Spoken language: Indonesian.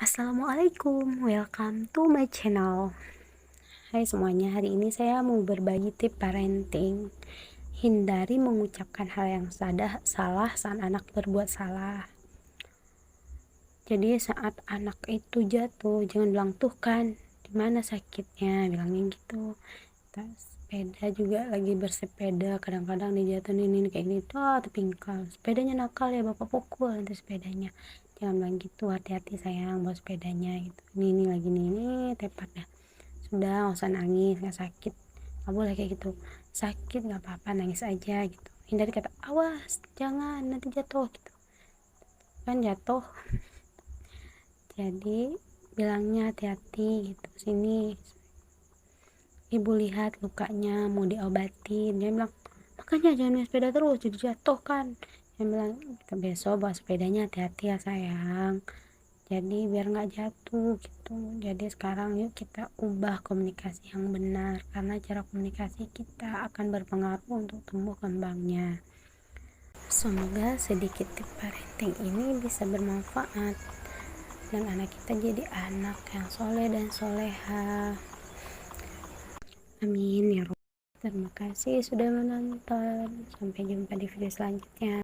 Assalamualaikum, welcome to my channel. Hai semuanya, hari ini saya mau berbagi tips parenting. Hindari mengucapkan hal yang salah saat anak berbuat salah. Jadi saat anak itu jatuh, jangan bilang tuh kan, dimana sakitnya, bilangnya gitu. Terus sepeda juga lagi bersepeda, kadang-kadang dijatuhin ini kayak gitu, terpingkal. Sepedanya nakal ya, bapak pukul nanti sepedanya. Jangan bilang gitu, hati-hati sayang bawa sepedanya gitu. Ini lagi ini tepat dah. Sudah, nggak usah nangis, nggak sakit, nggak boleh kayak gitu. Sakit nggak apa-apa, nangis aja gitu. Hindari kata awas, jangan nanti jatuh gitu. Kan jatuh. Jadi bilangnya hati-hati gitu. Sini ibu lihat lukanya mau diobatin, dia bilang makanya jangan naik sepeda terus jadi jatuh kan. Dia bilang kita besok bawa sepedanya hati-hati ya sayang, jadi biar nggak jatuh gitu. Jadi sekarang yuk kita ubah komunikasi yang benar, karena cara komunikasi kita akan berpengaruh untuk tumbuh kembangnya. Semoga sedikit tips parenting ini bisa bermanfaat dan anak kita jadi anak yang soleh dan soleha. Amin ya Rob. Terima kasih sudah menonton. Sampai jumpa di video selanjutnya.